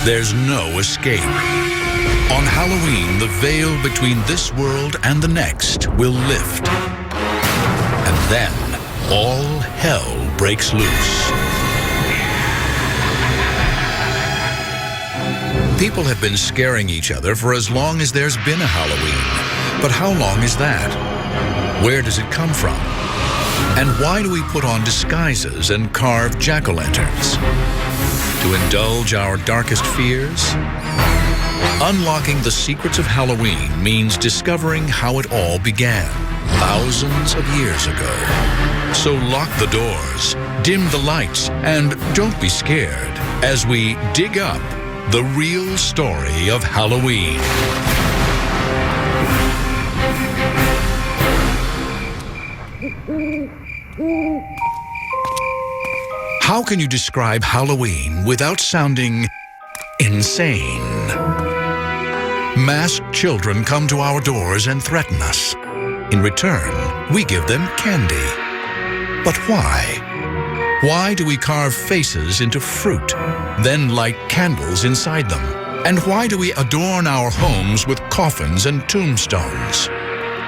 There's no escape. On Halloween, the veil between this world and the next will lift. And then, all hell breaks loose. People have been scaring each other for as long as there's been a Halloween. But how long is that? Where does it come from? And why do we put on disguises and carve jack-o'-lanterns? To indulge our darkest fears? Unlocking the secrets of Halloween means discovering how it all began, thousands of years ago. So lock the doors, dim the lights, and don't be scared as we dig up the real story of Halloween. How can you describe Halloween without sounding insane? Masked children come to our doors and threaten us. In return, we give them candy. But why? Why do we carve faces into fruit, then light candles inside them? And why do we adorn our homes with coffins and tombstones?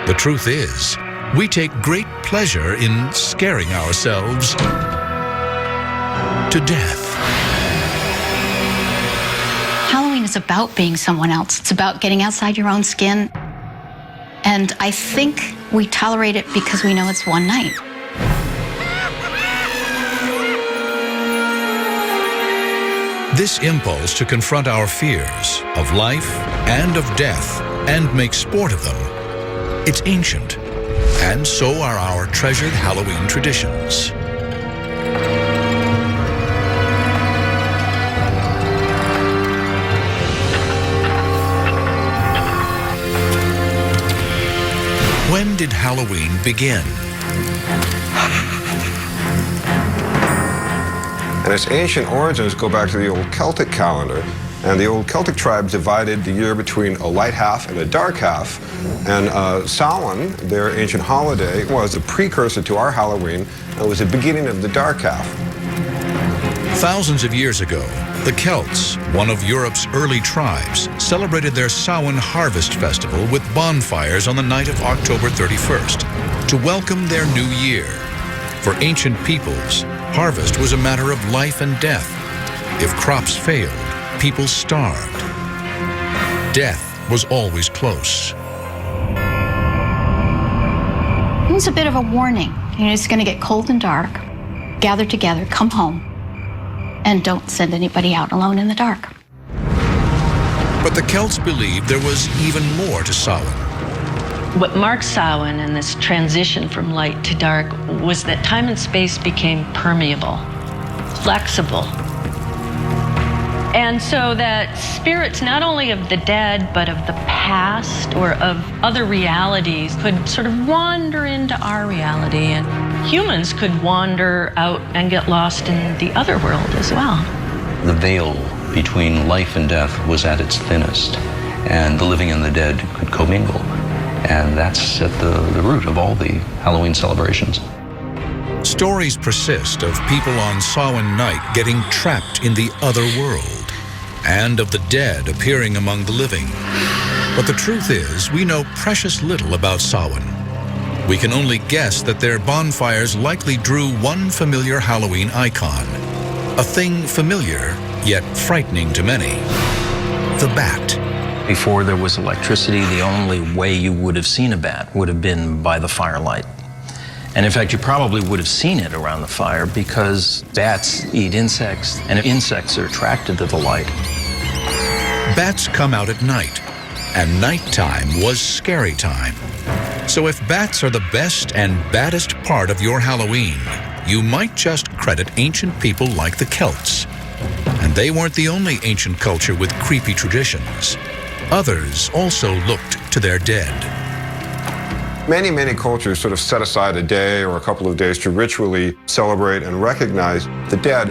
The truth is, we take great pleasure in scaring ourselves to death. Halloween is about being someone else. It's about getting outside your own skin. And I think we tolerate it because we know it's one night. This impulse to confront our fears of life and of death and make sport of them, it's ancient. And so are our treasured Halloween traditions. When did Halloween begin? And its ancient origins go back to the old Celtic calendar. And the old Celtic tribes divided the year between a light half and a dark half. And Samhain, their ancient holiday, was a precursor to our Halloween. It was the beginning of the dark half. Thousands of years ago, the Celts, one of Europe's early tribes, celebrated their Samhain harvest festival with bonfires on the night of October 31st to welcome their new year. For ancient peoples, harvest was a matter of life and death. If crops failed, people starved. Death was always close. It was a bit of a warning. You know, it's going to get cold and dark. Gather together, come home, and don't send anybody out alone in the dark. But the Celts believed there was even more to Samhain. What marked Samhain and this transition from light to dark was that time and space became permeable, flexible. And so that spirits, not only of the dead, but of the past or of other realities, could sort of wander into our reality. And humans could wander out and get lost in the other world as well. The veil between life and death was at its thinnest, and the living and the dead could commingle. And that's at the root of all the Halloween celebrations. Stories persist of people on Samhain night getting trapped in the other world, and of the dead appearing among the living. But the truth is, we know precious little about Samhain. We can only guess that their bonfires likely drew one familiar Halloween icon, a thing familiar, yet frightening to many: the bat. Before there was electricity, the only way you would have seen a bat would have been by the firelight. And in fact, you probably would have seen it around the fire because bats eat insects, and insects are attracted to the light. Bats come out at night, and nighttime was scary time. So if bats are the best and baddest part of your Halloween, you might just credit ancient people like the Celts. And they weren't the only ancient culture with creepy traditions. Others also looked to their dead. Many, many cultures sort of set aside a day or a couple of days to ritually celebrate and recognize the dead.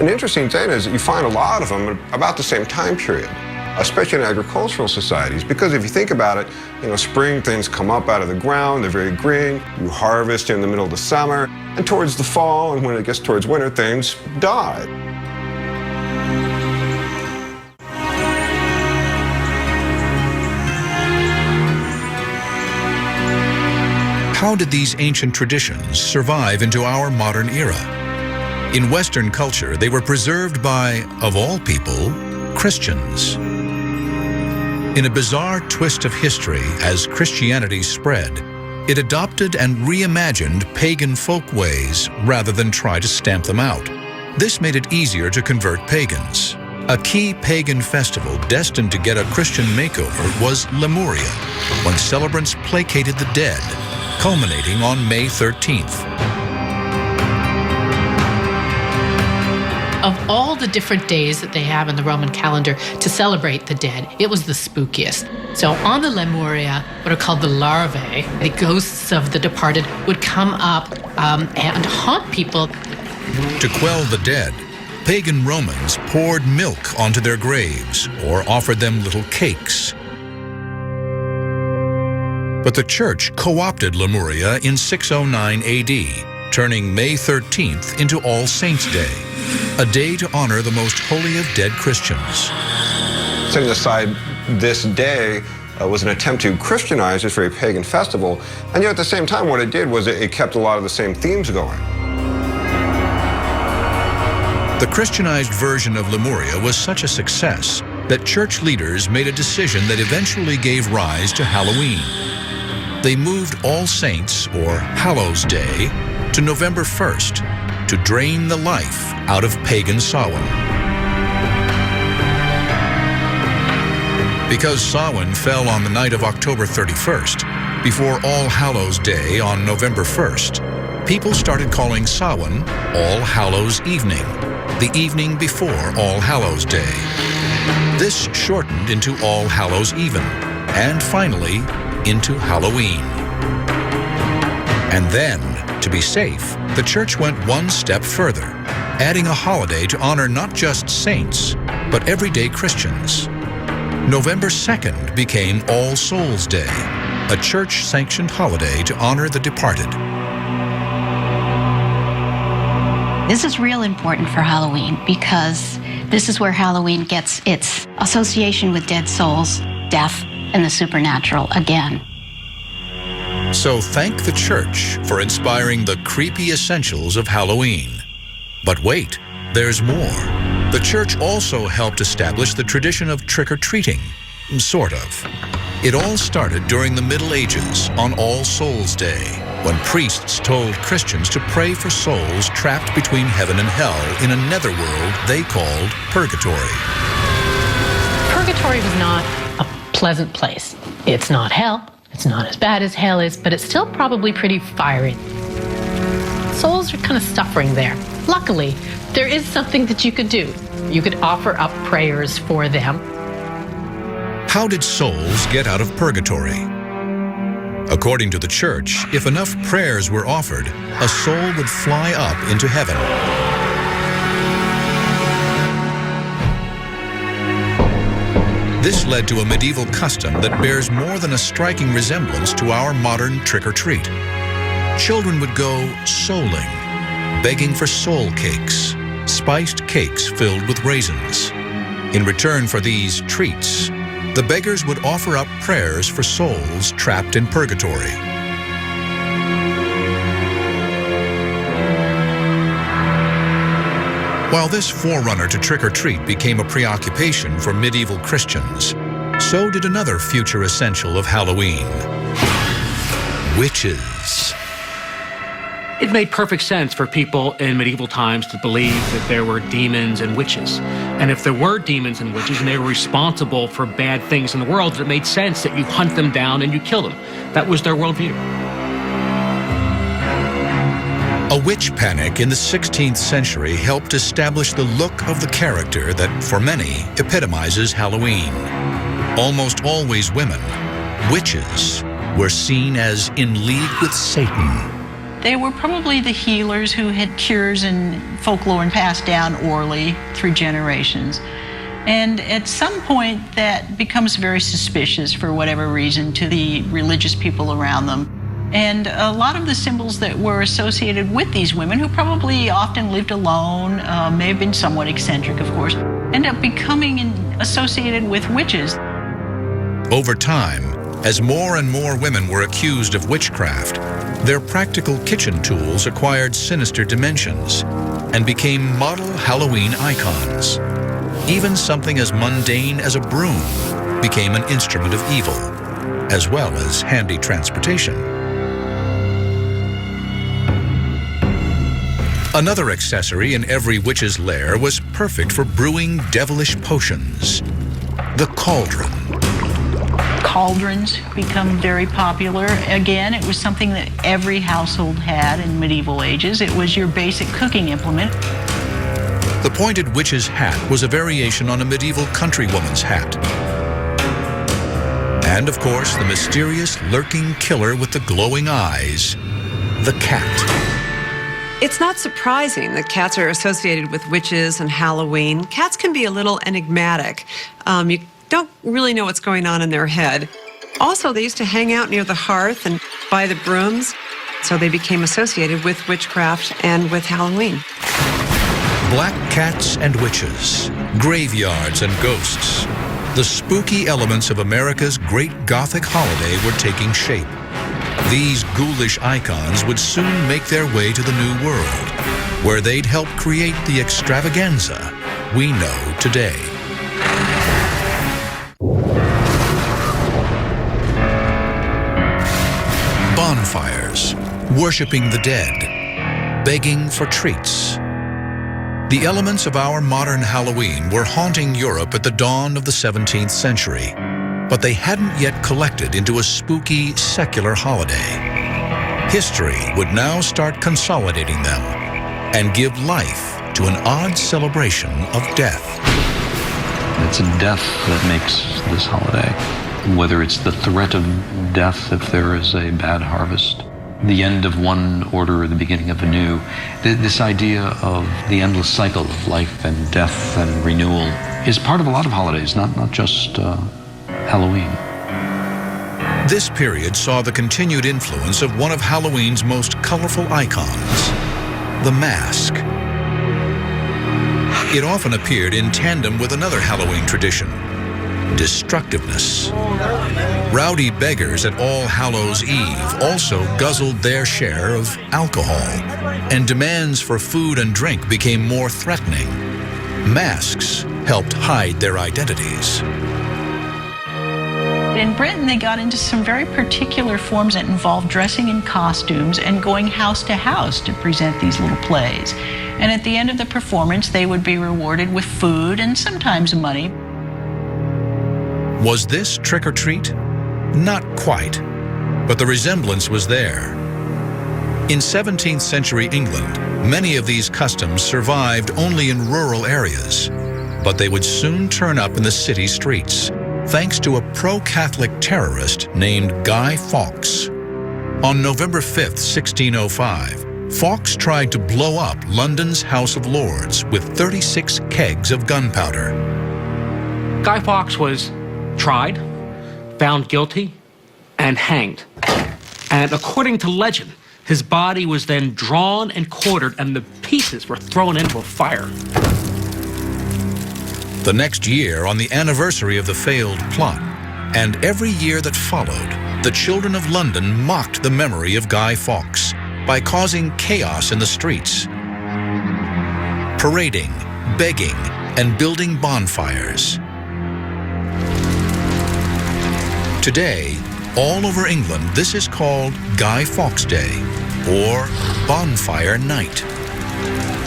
An interesting thing is that you find a lot of them about the same time period, especially in agricultural societies, because if you think about it, you know, spring things come up out of the ground, they're very green, you harvest in the middle of the summer, and towards the fall, and when it gets towards winter, things die. how did these ancient traditions survive into our modern era? In Western culture, they were preserved by, of all people, Christians. In a bizarre twist of history, as Christianity spread, it adopted and reimagined pagan folk ways rather than try to stamp them out. This made it easier to convert pagans. A key pagan festival destined to get a Christian makeover was Lemuria, when celebrants placated the dead, culminating on May 13th. Of all the different days that they have in the Roman calendar to celebrate the dead, it was the spookiest. So on the Lemuria, what are called the larvae, the ghosts of the departed, would come up and haunt people. To quell the dead, pagan Romans poured milk onto their graves or offered them little cakes. But the church co-opted Lemuria in 609 AD, turning May 13th into All Saints' Day, a day to honor the most holy of dead Christians. Setting aside this day was an attempt to Christianize this very pagan festival, and yet at the same time what it did was it kept a lot of the same themes going. The Christianized version of Lemuria was such a success that church leaders made a decision that eventually gave rise to Halloween. They moved All Saints, or Hallows Day, to November 1st to drain the life out of pagan Samhain. Because Samhain fell on the night of October 31st, before All Hallows Day on November 1st, people started calling Samhain All Hallows Evening, the evening before All Hallows Day. This shortened into All Hallows Even, and finally into Halloween. And then, to be safe, the church went one step further, adding a holiday to honor not just saints, but everyday Christians. November 2nd became All Souls Day, a church-sanctioned holiday to honor the departed. This is real important for Halloween because this is where Halloween gets its association with dead souls, death, and the supernatural again. So thank the church for inspiring the creepy essentials of Halloween. But wait, there's more. The church also helped establish the tradition of trick-or-treating, sort of. It all started during the Middle Ages on All Souls Day, when priests told Christians to pray for souls trapped between heaven and hell in a netherworld they called purgatory. Purgatory was not a pleasant place. It's not hell. It's not as bad as hell is, but it's still probably pretty fiery. Souls are kind of suffering there. Luckily, there is something that you could do. You could offer up prayers for them. How did souls get out of purgatory? According to the church, if enough prayers were offered, a soul would fly up into heaven. This led to a medieval custom that bears more than a striking resemblance to our modern trick-or-treat. Children would go souling, begging for soul cakes, spiced cakes filled with raisins. In return for these treats, the beggars would offer up prayers for souls trapped in purgatory. While this forerunner to trick-or-treat became a preoccupation for medieval Christians, so did another future essential of Halloween: witches. It made perfect sense for people in medieval times to believe that there were demons and witches. And if there were demons and witches and they were responsible for bad things in the world, it made sense that you hunt them down and you kill them. That was their worldview. A witch panic in the 16th century helped establish the look of the character that, for many, epitomizes Halloween. Almost always women, witches were seen as in league with Satan. They were probably the healers who had cures and folklore and passed down orally through generations. And at some point, that becomes very suspicious for whatever reason to the religious people around them. And a lot of the symbols that were associated with these women, who probably often lived alone, may have been somewhat eccentric, of course, end up becoming associated with witches. Over time, as more and more women were accused of witchcraft, their practical kitchen tools acquired sinister dimensions and became model Halloween icons. Even something as mundane as a broom became an instrument of evil, as well as handy transportation. Another accessory in every witch's lair was perfect for brewing devilish potions: the cauldron. Cauldrons become very popular. Again, it was something that every household had in medieval ages. It was your basic cooking implement. The pointed witch's hat was a variation on a medieval countrywoman's hat. And of course, the mysterious lurking killer with the glowing eyes, the cat. It's not surprising that cats are associated with witches and Halloween. Cats can be a little enigmatic. You don't really know what's going on in their head. Also, they used to hang out near the hearth and by the brooms, so they became associated with witchcraft and with Halloween. Black cats and witches, graveyards and ghosts. The spooky elements of America's great Gothic holiday were taking shape. These ghoulish icons would soon make their way to the New World, where they'd help create the extravaganza we know today. Bonfires, worshiping the dead, begging for treats. The elements of our modern Halloween were haunting Europe at the dawn of the 17th century, but they hadn't yet collected into a spooky, secular holiday. History would now start consolidating them and give life to an odd celebration of death. It's death that makes this holiday. Whether it's the threat of death if there is a bad harvest, the end of one order or the beginning of a new, this idea of the endless cycle of life and death and renewal is part of a lot of holidays, not just Halloween. This period saw the continued influence of one of Halloween's most colorful icons, the mask. It often appeared in tandem with another Halloween tradition, destructiveness. Rowdy beggars at All Hallows Eve also guzzled their share of alcohol, and demands for food and drink became more threatening. Masks helped hide their identities. In Britain, they got into some very particular forms that involved dressing in costumes and going house to house to present these little plays. And at the end of the performance, they would be rewarded with food and sometimes money. Was this trick or treat? Not quite, but the resemblance was there. In 17th century England, many of these customs survived only in rural areas, but they would soon turn up in the city streets, thanks to a pro-Catholic terrorist named Guy Fawkes. On November 5th, 1605, Fawkes tried to blow up London's House of Lords with 36 kegs of gunpowder. Guy Fawkes was tried, found guilty, and hanged. And according to legend, his body was then drawn and quartered, and the pieces were thrown into a fire. The next year, on the anniversary of the failed plot, and every year that followed, the children of London mocked the memory of Guy Fawkes by causing chaos in the streets, parading, begging, and building bonfires. Today, all over England, this is called Guy Fawkes Day, or Bonfire Night.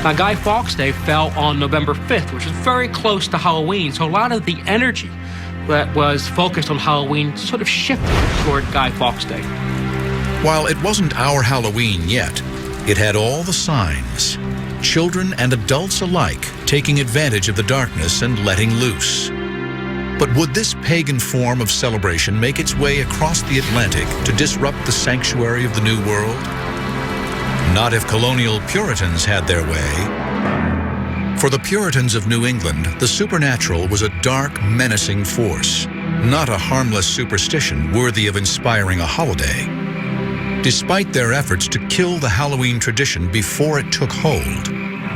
Now, Guy Fawkes Day fell on November 5th, which is very close to Halloween, so a lot of the energy that was focused on Halloween sort of shifted toward Guy Fawkes Day. While it wasn't our Halloween yet, it had all the signs. Children and adults alike taking advantage of the darkness and letting loose. But would this pagan form of celebration make its way across the Atlantic to disrupt the sanctuary of the New World? Not if colonial Puritans had their way. For the Puritans of New England, the supernatural was a dark, menacing force, not a harmless superstition worthy of inspiring a holiday. Despite their efforts to kill the Halloween tradition before it took hold,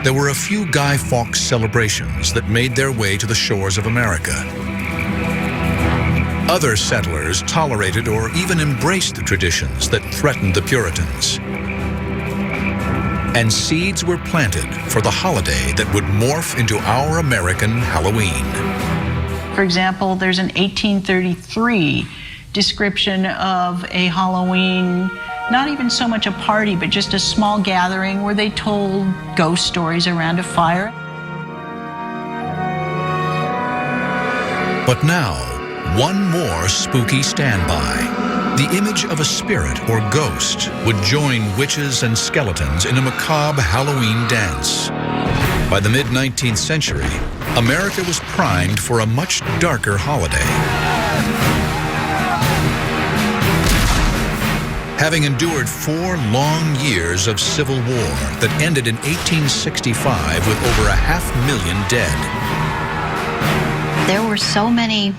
there were a few Guy Fawkes celebrations that made their way to the shores of America. Other settlers tolerated or even embraced the traditions that threatened the Puritans. And seeds were planted for the holiday that would morph into our American Halloween. For example, there's an 1833 description of a Halloween, not even so much a party, but just a small gathering where they told ghost stories around a fire. But now, one more spooky standby. The image of a spirit or ghost would join witches and skeletons in a macabre Halloween dance. By the mid-19th century, America was primed for a much darker holiday. Having endured 4 long years of civil war that ended in 1865 with over 500,000 dead. There were so many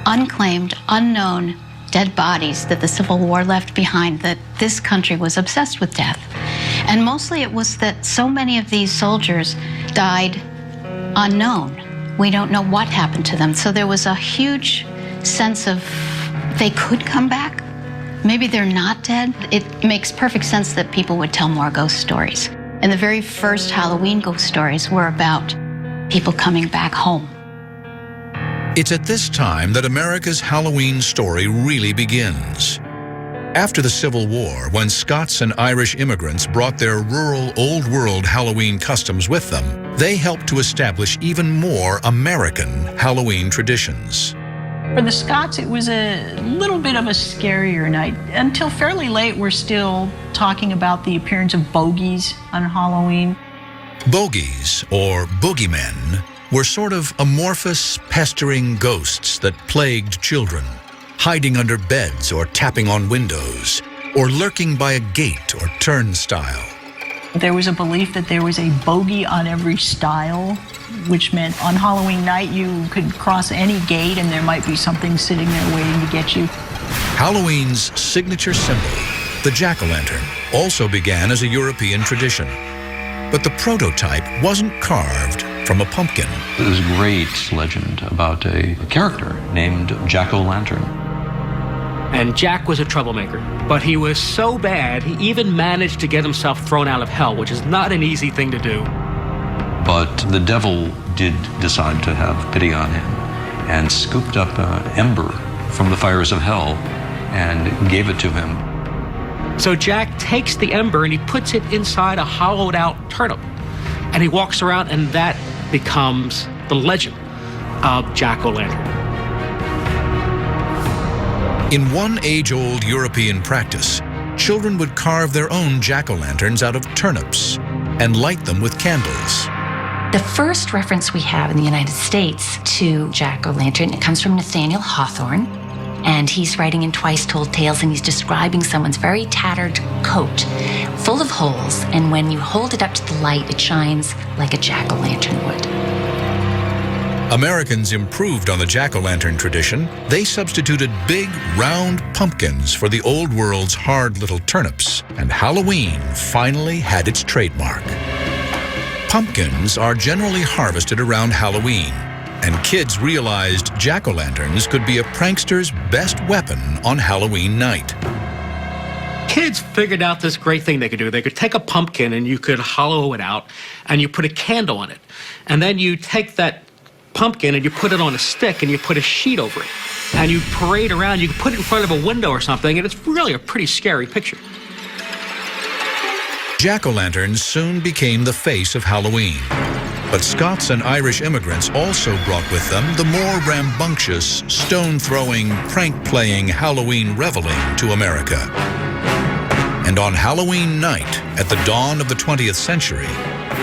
unclaimed, unknown dead bodies that the Civil War left behind that this country was obsessed with death. And mostly it was that so many of these soldiers died unknown. We don't know what happened to them. So there was a huge sense of they could come back. Maybe they're not dead. It makes perfect sense that people would tell more ghost stories. And the very first Halloween ghost stories were about people coming back home. It's at this time that America's Halloween story really begins. After the Civil War, when Scots and Irish immigrants brought their rural Old World Halloween customs with them, they helped to establish even more American Halloween traditions. For the Scots, it was a little bit of a scarier night. Until fairly late, we're still talking about the appearance of bogies on Halloween. Bogies, or boogeymen, were sort of amorphous, pestering ghosts that plagued children, hiding under beds or tapping on windows, or lurking by a gate or turnstile. There was a belief that there was a bogey on every stile, which meant on Halloween night you could cross any gate and there might be something sitting there waiting to get you. Halloween's signature symbol, the jack-o'-lantern, also began as a European tradition. But the prototype wasn't carved from a pumpkin. There's a great legend about a character named Jack-o'-lantern. And Jack was a troublemaker, but he was so bad, he even managed to get himself thrown out of hell, which is not an easy thing to do. But the devil did decide to have pity on him and scooped up an ember from the fires of hell and gave it to him. So Jack takes the ember and he puts it inside a hollowed out turnip. And he walks around and that becomes the legend of Jack-o'-lantern. In one age-old European practice, children would carve their own jack-o'-lanterns out of turnips and light them with candles. The first reference we have in the United States to Jack-o'-lantern, it comes from Nathaniel Hawthorne. And he's writing in Twice Told Tales, and he's describing someone's very tattered coat, full of holes, and when you hold it up to the light, it shines like a jack-o'-lantern would. Americans improved on the jack-o'-lantern tradition. They substituted big, round pumpkins for the old world's hard little turnips, and Halloween finally had its trademark. Pumpkins are generally harvested around Halloween, and kids realized jack-o'-lanterns could be a prankster's best weapon on Halloween night. Kids figured out this great thing they could do. They could take a pumpkin and you could hollow it out and you put a candle on it. And then you take that pumpkin and you put it on a stick and you put a sheet over it. And you parade around, you can put it in front of a window or something, and it's really a pretty scary picture. Jack-o'-lanterns soon became the face of Halloween. But Scots and Irish immigrants also brought with them the more rambunctious, stone-throwing, prank-playing Halloween reveling to America. And on Halloween night, at the dawn of the 20th century,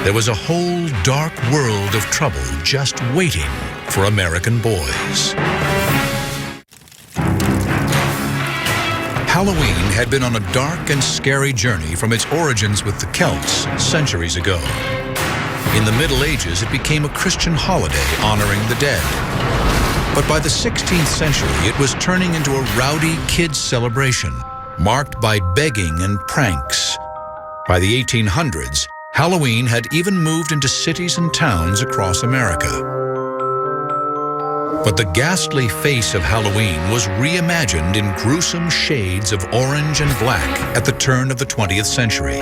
there was a whole dark world of trouble just waiting for American boys. Halloween had been on a dark and scary journey from its origins with the Celts centuries ago. In the Middle Ages, it became a Christian holiday honoring the dead. But by the 16th century, it was turning into a rowdy kids' celebration, marked by begging and pranks. By the 1800s, Halloween had even moved into cities and towns across America. But the ghastly face of Halloween was reimagined in gruesome shades of orange and black at the turn of the 20th century.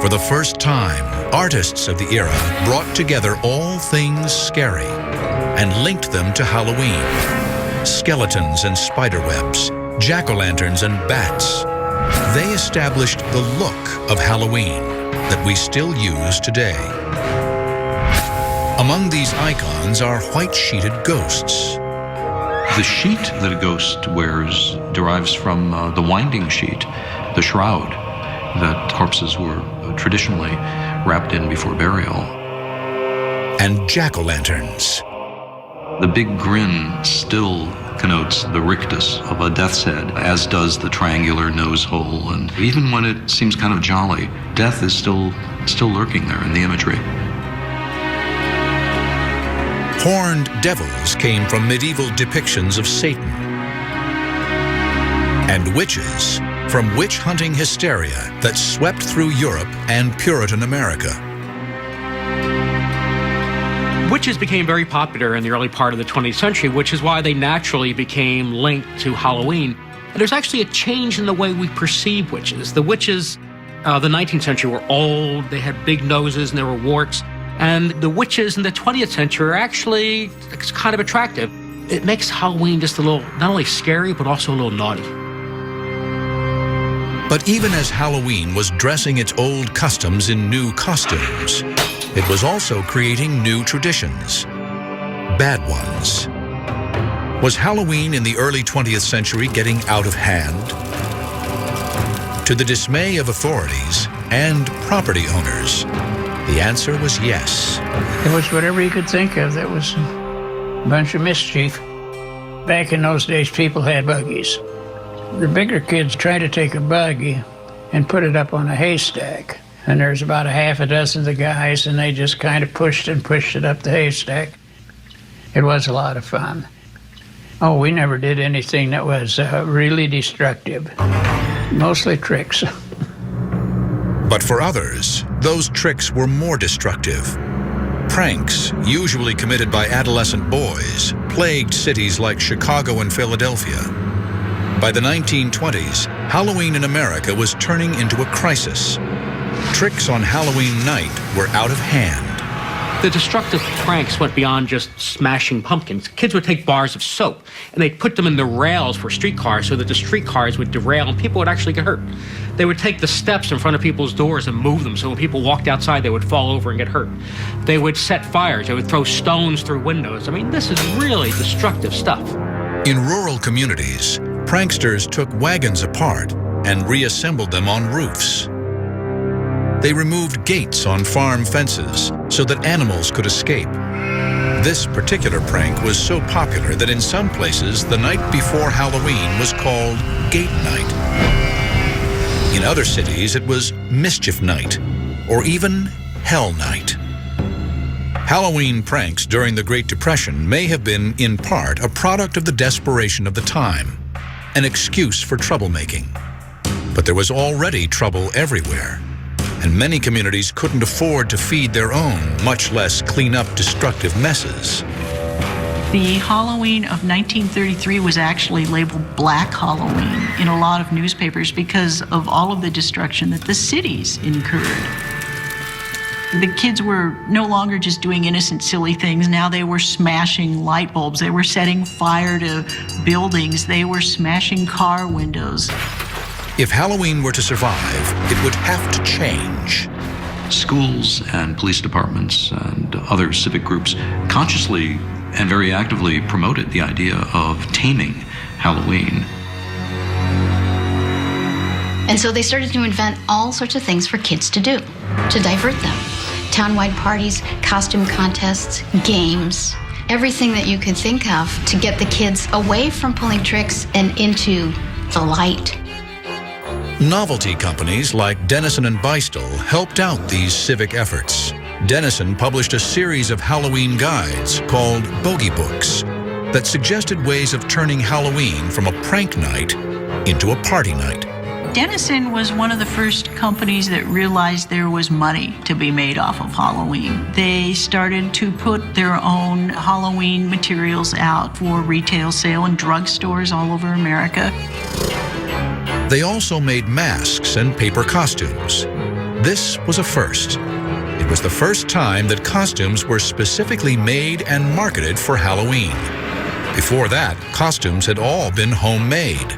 For the first time, artists of the era brought together all things scary and linked them to Halloween. Skeletons and spiderwebs, jack-o'-lanterns and bats. They established the look of Halloween that we still use today. Among these icons are white-sheeted ghosts. The sheet that a ghost wears derives from the winding sheet, the shroud that corpses were traditionally wrapped in before burial. And jack-o'-lanterns. The big grin still connotes the rictus of a death's head, as does the triangular nose hole. And even when it seems kind of jolly, death is still lurking there in the imagery. Horned devils came from medieval depictions of Satan. And witches from witch-hunting hysteria that swept through Europe and Puritan America. Witches became very popular in the early part of the 20th century, which is why they naturally became linked to Halloween. And there's actually a change in the way we perceive witches. The witches of the 19th century were old, they had big noses, and there were warts. And the witches in the 20th century are actually kind of attractive. It makes Halloween just a little, not only scary, but also a little naughty. But even as Halloween was dressing its old customs in new costumes, it was also creating new traditions, bad ones. Was Halloween in the early 20th century getting out of hand? To the dismay of authorities and property owners, the answer was yes. It was whatever you could think of that was a bunch of mischief. Back in those days, people had buggies. The bigger kids tried to take a buggy and put it up on a haystack. And there's about a half a dozen of the guys, and they just kind of pushed it up the haystack. It was a lot of fun. Oh, we never did anything that was really destructive. Mostly tricks. But for others, those tricks were more destructive. Pranks, usually committed by adolescent boys, plagued cities like Chicago and Philadelphia. By the 1920s, Halloween in America was turning into a crisis. Tricks on Halloween night were out of hand. The destructive pranks went beyond just smashing pumpkins. Kids would take bars of soap and they'd put them in the rails for streetcars so that the streetcars would derail and people would actually get hurt. They would take the steps in front of people's doors and move them so when people walked outside they would fall over and get hurt. They would set fires. They would throw stones through windows. I mean, this is really destructive stuff. In rural communities, pranksters took wagons apart and reassembled them on roofs. They removed gates on farm fences so that animals could escape. This particular prank was so popular that in some places, the night before Halloween was called Gate Night. In other cities, it was Mischief Night, or even Hell Night. Halloween pranks during the Great Depression may have been, in part, a product of the desperation of the time, an excuse for troublemaking. But there was already trouble everywhere, and many communities couldn't afford to feed their own, much less clean up destructive messes. The Halloween of 1933 was actually labeled Black Halloween in a lot of newspapers because of all of the destruction that the cities incurred. The kids were no longer just doing innocent, silly things. Now they were smashing light bulbs. They were setting fire to buildings. They were smashing car windows. If Halloween were to survive, it would have to change. Schools and police departments and other civic groups consciously and very actively promoted the idea of taming Halloween. And so they started to invent all sorts of things for kids to do, to divert them. Townwide parties, costume contests, games, everything that you could think of to get the kids away from pulling tricks and into the light. Novelty companies like Denison and Beistel helped out these civic efforts. Denison published a series of Halloween guides called Bogey Books that suggested ways of turning Halloween from a prank night into a party night. Denison was one of the first companies that realized there was money to be made off of Halloween. They started to put their own Halloween materials out for retail sale in drugstores all over America. They also made masks and paper costumes. This was a first. It was the first time that costumes were specifically made and marketed for Halloween. Before that, costumes had all been homemade.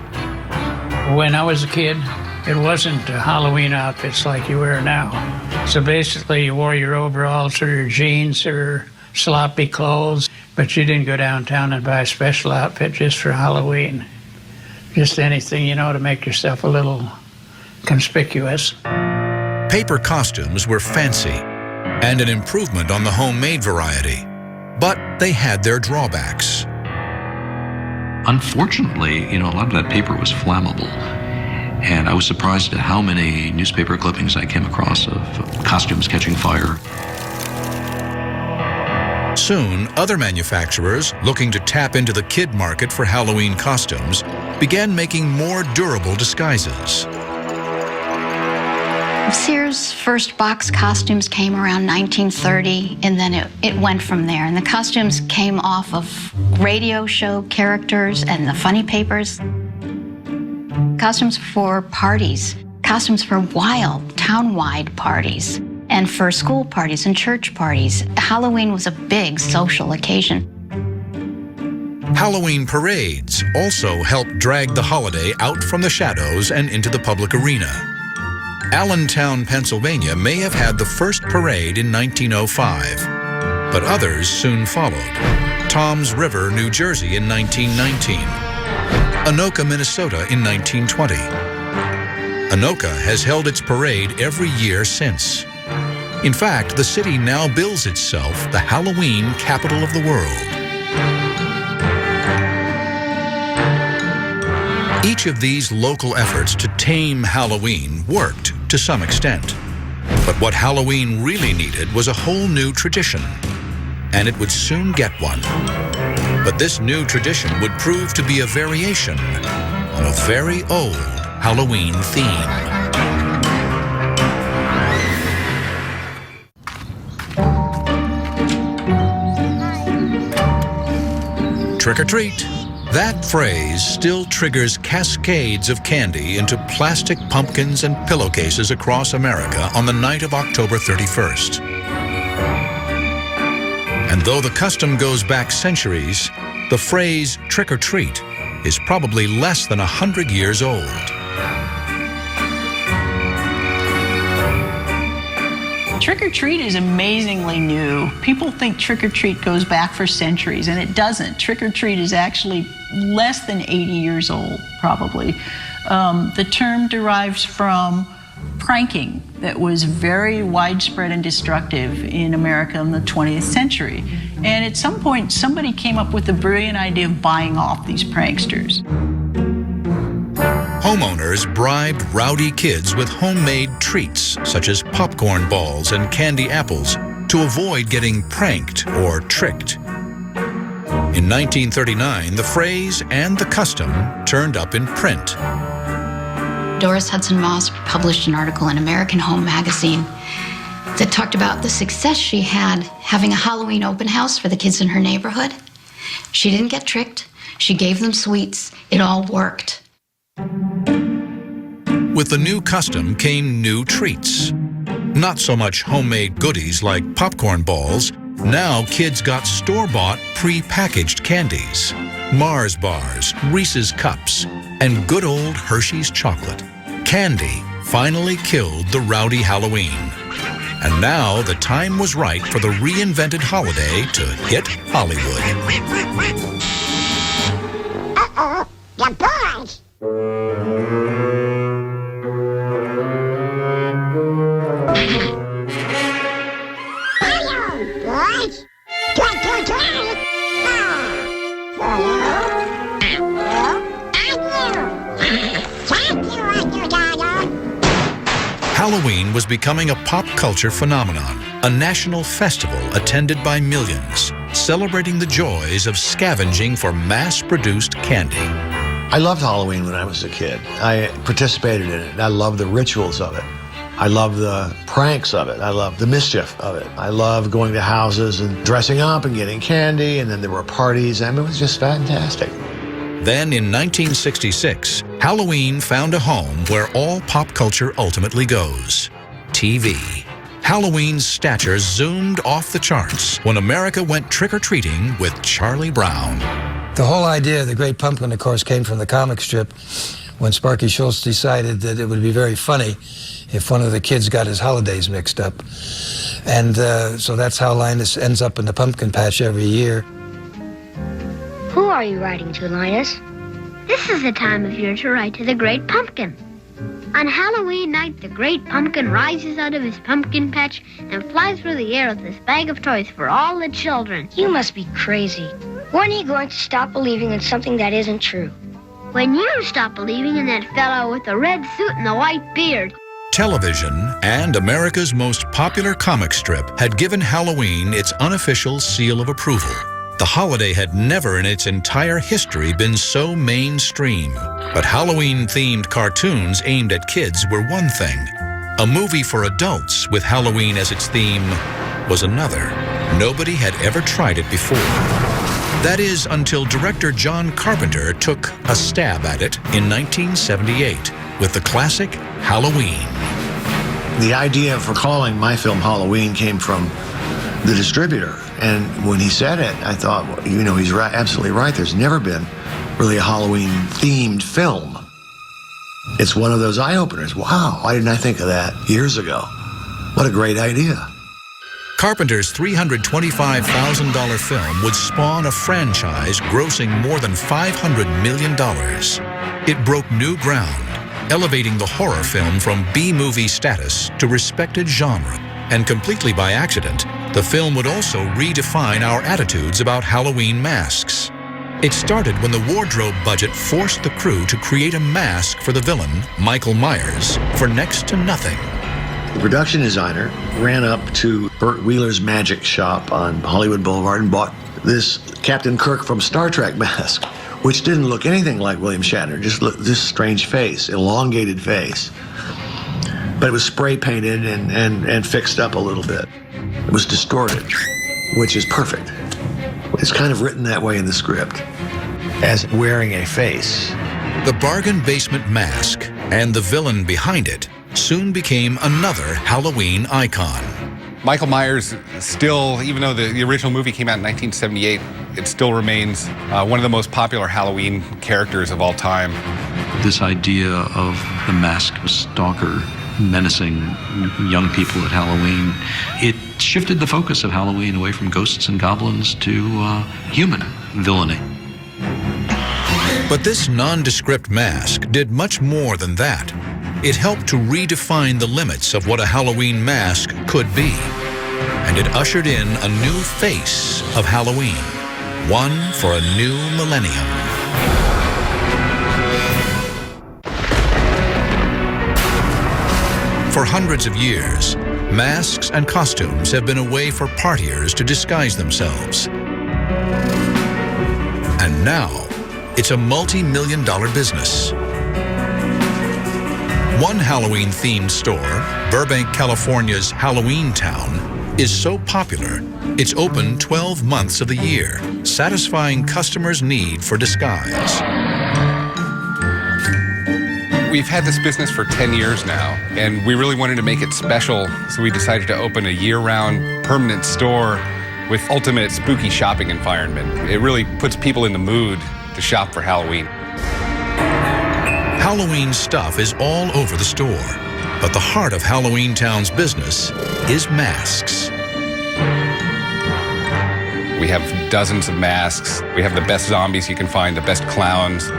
When I was a kid, it wasn't Halloween outfits like you wear now. So basically, you wore your overalls or your jeans or sloppy clothes, but you didn't go downtown and buy a special outfit just for Halloween. Just anything, you know, to make yourself a little conspicuous. Paper costumes were fancy and an improvement on the homemade variety, but they had their drawbacks. Unfortunately, a lot of that paper was flammable. And I was surprised at how many newspaper clippings I came across of costumes catching fire. Soon, other manufacturers, looking to tap into the kid market for Halloween costumes, began making more durable disguises. Sears' first box costumes came around 1930, and then it went from there. And the costumes came off of radio show characters and the funny papers. Costumes for parties, costumes for wild, town-wide parties, and for school parties and church parties. Halloween was a big social occasion. Halloween parades also helped drag the holiday out from the shadows and into the public arena. Allentown, Pennsylvania may have had the first parade in 1905, but others soon followed. Toms River, New Jersey in 1919. Anoka, Minnesota in 1920. Anoka has held its parade every year since. In fact, the city now bills itself the Halloween capital of the world. Each of these local efforts to tame Halloween worked to some extent. But what Halloween really needed was a whole new tradition, and it would soon get one. But this new tradition would prove to be a variation on a very old Halloween theme. Trick or treat. That phrase still triggers cascades of candy into plastic pumpkins and pillowcases across America on the night of October 31st. And though the custom goes back centuries, the phrase trick or treat is probably less than 100 years old. Trick or treat is amazingly new. People think trick or treat goes back for centuries, and it doesn't. Trick or treat is actually less than 80 years old, probably. The term derives from pranking that was very widespread and destructive in America in the 20th century. And at some point, somebody came up with the brilliant idea of buying off these pranksters. Homeowners bribed rowdy kids with homemade treats, such as popcorn balls and candy apples, to avoid getting pranked or tricked. In 1939, the phrase and the custom turned up in print. Doris Hudson Moss published an article in American Home magazine that talked about the success she had having a Halloween open house for the kids in her neighborhood. She didn't get tricked. She gave them sweets. It all worked. With the new custom came new treats. Not so much homemade goodies like popcorn balls. Now kids got store-bought, pre-packaged candies. Mars bars, Reese's cups, and good old Hershey's chocolate. Candy finally killed the rowdy Halloween. And now the time was right for the reinvented holiday to hit Hollywood. Uh-oh, the boys! Halloween was becoming a pop culture phenomenon, a national festival attended by millions, celebrating the joys of scavenging for mass-produced candy. I loved Halloween when I was a kid. I participated in it. I loved the rituals of it. I loved the pranks of it. I loved the mischief of it. I loved going to houses and dressing up and getting candy, and then there were parties. I mean, it was just fantastic. Then in 1966, Halloween found a home where all pop culture ultimately goes: TV. Halloween's stature zoomed off the charts when America went trick-or-treating with Charlie Brown. The whole idea of the Great Pumpkin, of course, came from the comic strip when Sparky Schultz decided that it would be very funny if one of the kids got his holidays mixed up. And so that's how Linus ends up in the pumpkin patch every year. Who are you writing to, Linus? This is the time of year to write to the Great Pumpkin. On Halloween night, the Great Pumpkin rises out of his pumpkin patch and flies through the air with this bag of toys for all the children. You must be crazy. When are you going to stop believing in something that isn't true? When you stop believing in that fellow with the red suit and the white beard. Television and America's most popular comic strip had given Halloween its unofficial seal of approval. The holiday had never in its entire history been so mainstream. But Halloween-themed cartoons aimed at kids were one thing. A movie for adults with Halloween as its theme was another. Nobody had ever tried it before. That is, until director John Carpenter took a stab at it in 1978 with the classic Halloween. The idea for calling my film Halloween came from the distributor. And when he said it, I thought, well, you know, he's right, absolutely right. There's never been really a Halloween-themed film. It's one of those eye-openers. Wow, why didn't I think of that years ago? What a great idea. Carpenter's $325,000 film would spawn a franchise grossing more than $500 million. It broke new ground, elevating the horror film from B-movie status to respected genre. And completely by accident, the film would also redefine our attitudes about Halloween masks. It started when the wardrobe budget forced the crew to create a mask for the villain, Michael Myers, for next to nothing. The production designer ran up to Burt Wheeler's magic shop on Hollywood Boulevard and bought this Captain Kirk from Star Trek mask, which didn't look anything like William Shatner, just looked this strange face, elongated face. But it was spray painted and fixed up a little bit. It was distorted, which is perfect. It's kind of written that way in the script, as wearing a face. The bargain basement mask and the villain behind it soon became another Halloween icon. Michael Myers still, even though the original movie came out in 1978, it still remains one of the most popular Halloween characters of all time. This idea of the masked stalker menacing young people at Halloween, it shifted the focus of Halloween away from ghosts and goblins to human villainy. But this nondescript mask did much more than that. It helped to redefine the limits of what a Halloween mask could be. And it ushered in a new face of Halloween, one for a new millennium. For hundreds of years, masks and costumes have been a way for partiers to disguise themselves. And now, it's a multi-million-dollar business. One Halloween-themed store, Burbank, California's Halloween Town, is so popular, it's open 12 months of the year, satisfying customers' need for disguise. We've had this business for 10 years now, and we really wanted to make it special, so we decided to open a year-round permanent store with ultimate spooky shopping environment. It really puts people in the mood to shop for Halloween. Halloween stuff is all over the store, but the heart of Halloween Town's business is masks. We have dozens of masks. We have the best zombies you can find, the best clowns.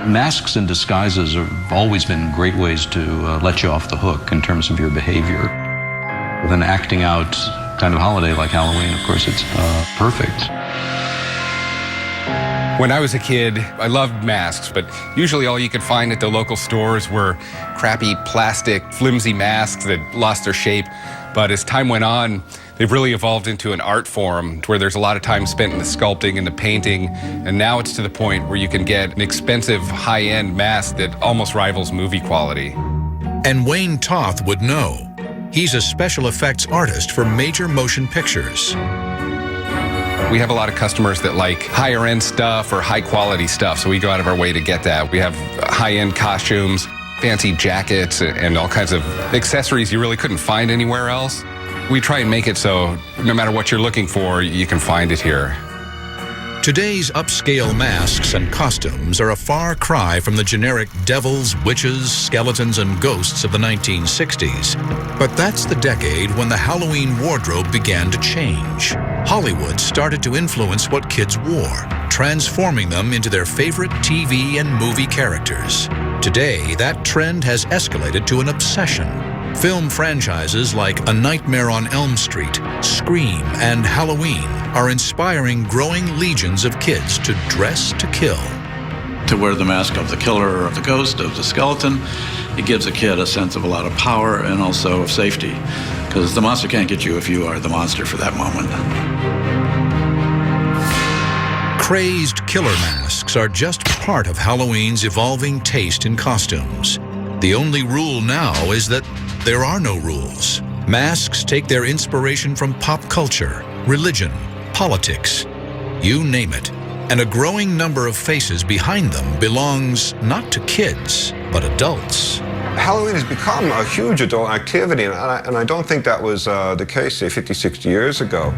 Masks and disguises have always been great ways to let you off the hook in terms of your behavior. With an acting out kind of holiday like Halloween, of course, it's perfect. When I was a kid, I loved masks, but usually all you could find at the local stores were crappy plastic, flimsy masks that lost their shape. But as time went on, they've really evolved into an art form where there's a lot of time spent in the sculpting and the painting, and now it's to the point where you can get an expensive, high-end mask that almost rivals movie quality. And Wayne Toth would know. He's a special effects artist for major motion pictures. We have a lot of customers that like higher-end stuff or high-quality stuff, so we go out of our way to get that. We have high-end costumes, fancy jackets, and all kinds of accessories you really couldn't find anywhere else. We try and make it so no matter what you're looking for, you can find it here. Today's upscale masks and costumes are a far cry from the generic devils, witches, skeletons, and ghosts of the 1960s. But that's the decade when the Halloween wardrobe began to change. Hollywood started to influence what kids wore, transforming them into their favorite TV and movie characters. Today, that trend has escalated to an obsession. Film franchises like A Nightmare on Elm Street, Scream, and Halloween are inspiring growing legions of kids to dress to kill. To wear the mask of the killer or of the ghost, of the skeleton, it gives a kid a sense of a lot of power and also of safety, because the monster can't get you if you are the monster for that moment. Crazed killer masks are just part of Halloween's evolving taste in costumes. The only rule now is that there are no rules. Masks take their inspiration from pop culture, religion, politics, you name it. And a growing number of faces behind them belongs not to kids, but adults. Halloween has become a huge adult activity, and I don't think that was the case, say, 50, 60 years ago.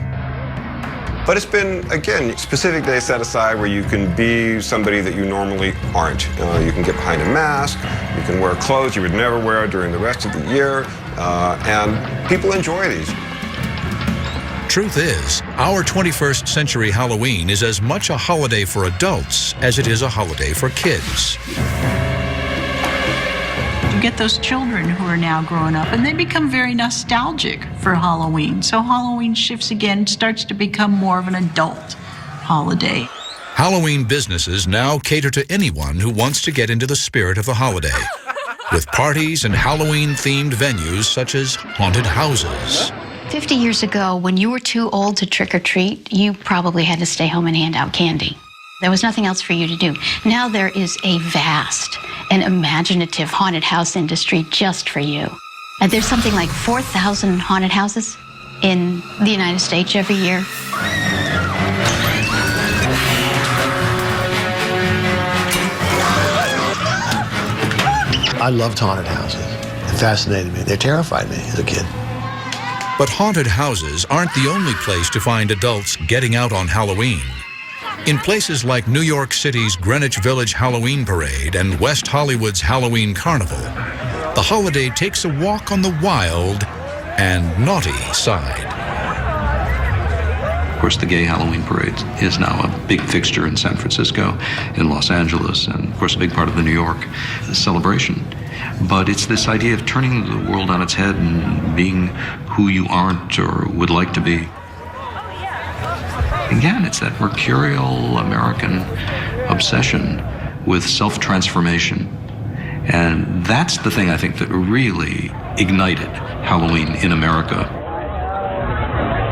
But it's been, again, specific days set aside where you can be somebody that you normally aren't. You can get behind a mask, you can wear clothes you would never wear during the rest of the year, and people enjoy these. Truth is, our 21st century Halloween is as much a holiday for adults as it is a holiday for kids. You get those children who are now growing up, and they become very nostalgic for Halloween. So Halloween shifts again, starts to become more of an adult holiday. Halloween businesses now cater to anyone who wants to get into the spirit of the holiday, with parties and Halloween-themed venues such as haunted houses. 50 years ago, when you were too old to trick or treat, you probably had to stay home and hand out candy. There was nothing else for you to do. Now there is a vast and imaginative haunted house industry just for you. And there's something like 4,000 haunted houses in the United States every year. I loved haunted houses. It fascinated me. They terrified me as a kid. But haunted houses aren't the only place to find adults getting out on Halloween. In places like New York City's Greenwich Village Halloween Parade and West Hollywood's Halloween Carnival, the holiday takes a walk on the wild and naughty side. Of course, the gay Halloween parade is now a big fixture in San Francisco, in Los Angeles, and of course a big part of the New York celebration. But it's this idea of turning the world on its head and being who you aren't or would like to be. Again, it's that mercurial American obsession with self-transformation. And that's the thing I think that really ignited Halloween in America.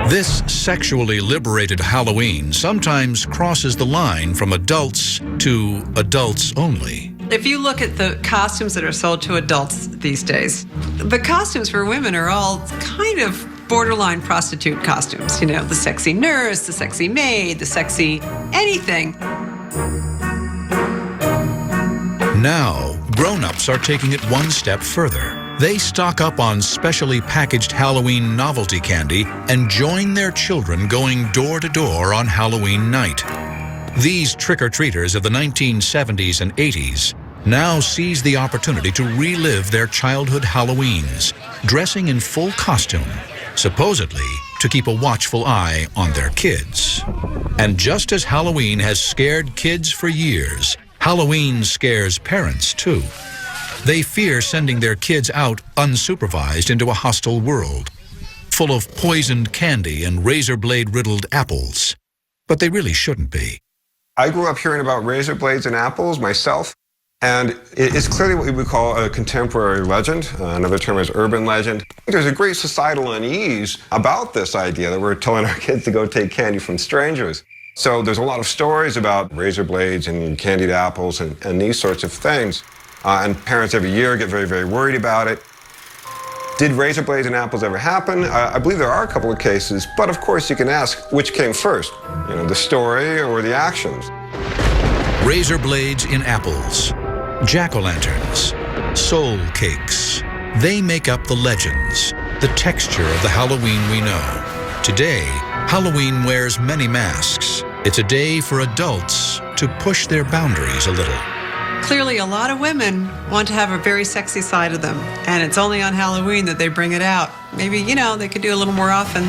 This sexually liberated Halloween sometimes crosses the line from adults to adults only. If you look at the costumes that are sold to adults these days, the costumes for women are all kind of borderline prostitute costumes. You know, the sexy nurse, the sexy maid, the sexy anything. Now, grown-ups are taking it one step further. They stock up on specially packaged Halloween novelty candy and join their children going door to door on Halloween night. These trick-or-treaters of the 1970s and 80s now seize the opportunity to relive their childhood Halloweens, dressing in full costume, supposedly to keep a watchful eye on their kids. And just as Halloween has scared kids for years, Halloween scares parents too. They fear sending their kids out unsupervised into a hostile world, full of poisoned candy and razor blade riddled apples. But they really shouldn't be. I grew up hearing about razor blades and apples myself. And it's clearly what we would call a contemporary legend. Another term is urban legend. There's a great societal unease about this idea that we're telling our kids to go take candy from strangers. So there's a lot of stories about razor blades and candied apples and these sorts of things. And parents every year get very, very worried about it. Did razor blades and apples ever happen? I believe there are a couple of cases, but of course you can ask which came first, the story or the actions. Razor blades in apples, jack-o'-lanterns, soul cakes. They make up the legends, the texture of the Halloween we know. Today, Halloween wears many masks. It's a day for adults to push their boundaries a little. Clearly, a lot of women want to have a very sexy side of them, and it's only on Halloween that they bring it out. Maybe, they could do a little more often.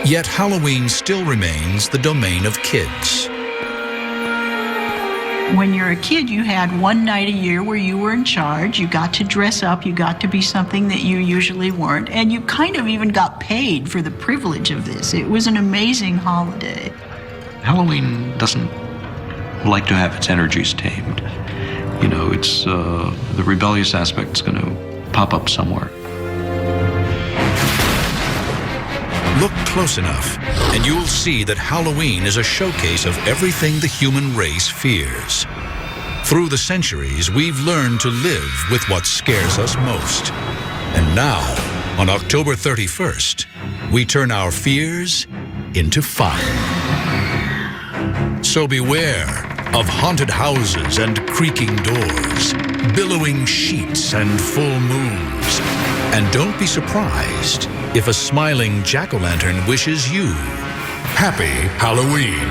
Yet Halloween still remains the domain of kids. When you're a kid, you had one night a year where you were in charge. You got to dress up. You got to be something that you usually weren't. And you kind of even got paid for the privilege of this. It was an amazing holiday. Halloween doesn't like to have its energies tamed. It's the rebellious aspect's going to pop up somewhere. Look close enough, and you'll see that Halloween is a showcase of everything the human race fears. Through the centuries, we've learned to live with what scares us most. And now, on October 31st, we turn our fears into fun. So beware of haunted houses and creaking doors, billowing sheets and full moons. And don't be surprised if a smiling jack-o'-lantern wishes you Happy Halloween.